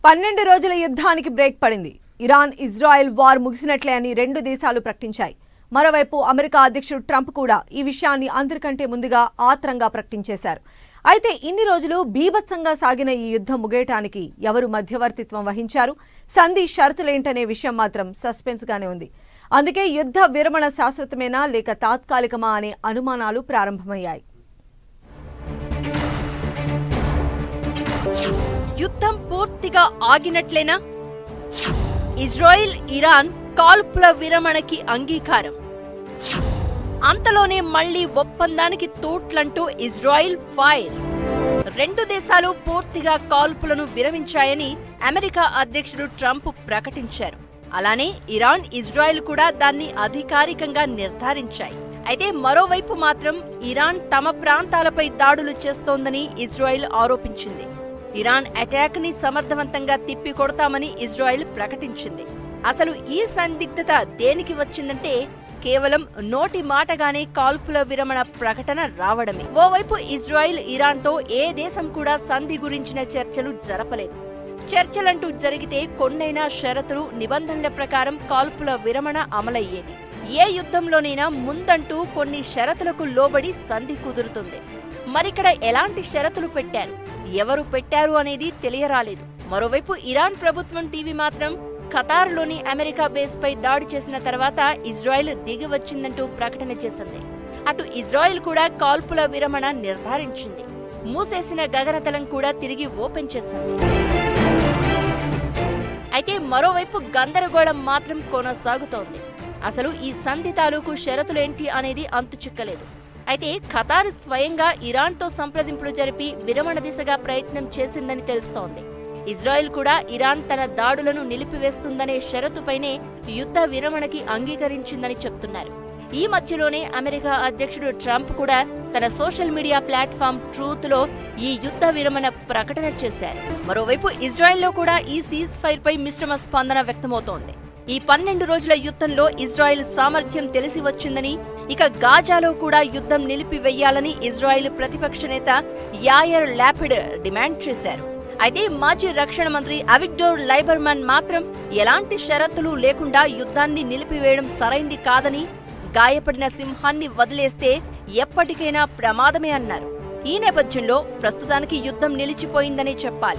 12 రోజుల యుద్ధానికి బ్రేక్ పడింది. ఇరాన్ ఇజ్రాయెల్ వార్ ముగిసినట్లే అని రెండు దేశాలు ప్రకటించాయి. మరోవైపు అమెరికా అధ్యక్షుడు ట్రంప్ కూడా ఈ విషయాన్ని అందరికంటే ముందుగా ఆత్రంగా ప్రకటించేశారు. అయితే ఇన్ని రోజులు బీభత్సంగా సాగిన ఈ యుద్ధం ముగియటానికి ఎవరు మధ్యవర్తిత్వం వహించారు, సంధి షరతులేంటనే విషయం మాత్రం సస్పెన్స్ గానే ఉంది. అందుకే యుద్ధ విరమణ శాశ్వతమేనా లేక తాత్కాలికమా అనే అనుమానాలు ప్రారంభమయ్యాయి. యుద్ధం పూర్తిగా ఆగినట్లేనా? ఇజ్రాయిల్ ఇరాన్ కాల్పుల విరమణకి అంగీకారం. అంతలోనే మళ్లీ ఒప్పందానికి తూట్లంటూ ఇజ్రాయిల్ ఫైర్. రెండు దేశాలు పూర్తిగా కాల్పులను విరమించాయని అమెరికా అధ్యక్షుడు ట్రంప్ ప్రకటించారు. అలానే ఇరాన్ ఇజ్రాయిల్ కూడా దాన్ని అధికారికంగా నిర్ధారించాయి. అయితే మరోవైపు మాత్రం ఇరాన్ తమ ప్రాంతాలపై దాడులు చేస్తోందని ఇజ్రాయిల్ ఆరోపించింది. ఇరాన్ అటాక్ ని సమర్థవంతంగా తిప్పికొడతామని ఇజ్రాయిల్ ప్రకటించింది. అసలు ఈ సందిగ్ధత దేనికి వచ్చిందంటే కేవలం నోటి మాటగానే కాల్పుల విరమణ ప్రకటన రావడమే. ఓవైపు ఇజ్రాయిల్ ఇరాన్తో ఏ దేశం కూడా సంధి గురించిన చర్చలు జరపలేదు. చర్చలంటూ జరిగితే కొన్నైనా షరతులు నిబంధనల ప్రకారం కాల్పుల విరమణ అమలయ్యేది. ఏ యుద్ధంలోనైనా ముందంటూ కొన్ని షరతులకు లోబడి సంధి కుదురుతుంది. మరిక్కడ ఎలాంటి షరతులు పెట్టారు, ఎవరు పెట్టారు అనేది తెలియరాలేదు. మరోవైపు ఇరాన్ ప్రభుత్వం టీవీ మాత్రం ఖతార్లోని అమెరికా బేస్ పై దాడి చేసిన తర్వాత ఇజ్రాయెల్ దిగి వచ్చిందంటూ ప్రకటన చేసింది. అటు ఇజ్రాయెల్ కూడా కాల్పుల విరమణ నిర్ధారించింది. మూసేసిన గగనతలం కూడా తిరిగి ఓపెన్ చేసింది. అయితే మరోవైపు గందరగోళం మాత్రం కొనసాగుతోంది. అసలు ఈ సంధి తాలూకు షరతులేంటి అనేది అంతుచిక్కలేదు. అయితే ఖతార్ స్వయంగా ఇరాన్తో సంప్రదింపులు జరిపి విరమణ దిశగా ప్రయత్నం చేసిందని తెలుస్తోంది. ఇజ్రాయెల్ కూడా ఇరాన్ తన దాడులను నిలిపివేస్తుందనే షరతుపైనే యుద్ధ విరమణకి అంగీకరించిందని చెప్తున్నారు. ఈ మధ్యలోనే అమెరికా అధ్యక్షుడు ట్రంప్ కూడా తన సోషల్ మీడియా ప్లాట్ఫామ్ ట్రూత్ లో ఈ యుద్ధ విరమణ ప్రకటన చేశారు. మరోవైపు ఇజ్రాయెల్లో కూడా ఈ సీజ్ ఫైర్ పై మిశ్రమ స్పందన వ్యక్తమవుతోంది. ఈ 12 రోజుల యుద్ధంలో ఇజ్రాయెల్ సామర్థ్యం తెలిసి వచ్చిందని, ఇక గాజాలో కూడా యుద్ధం నిలిపివేయాలని ఇజ్రాయెల్ ప్రతిపక్ష నేత యాయర్ లాపిడ్ డిమాండ్ చేశారు. అయితే మాజీ రక్షణ మంత్రి అవిగ్డోర్ లైబర్మన్ మాత్రం ఎలాంటి షరతులు లేకుండా యుద్ధాన్ని నిలిపివేయడం సరైంది కాదని, గాయపడిన సింహాన్ని వదిలేస్తే ఎప్పటికైనా ప్రమాదమే అన్నారు. ఈ నేపథ్యంలో ప్రస్తుతానికి యుద్ధం నిలిచిపోయిందనే చెప్పాలి.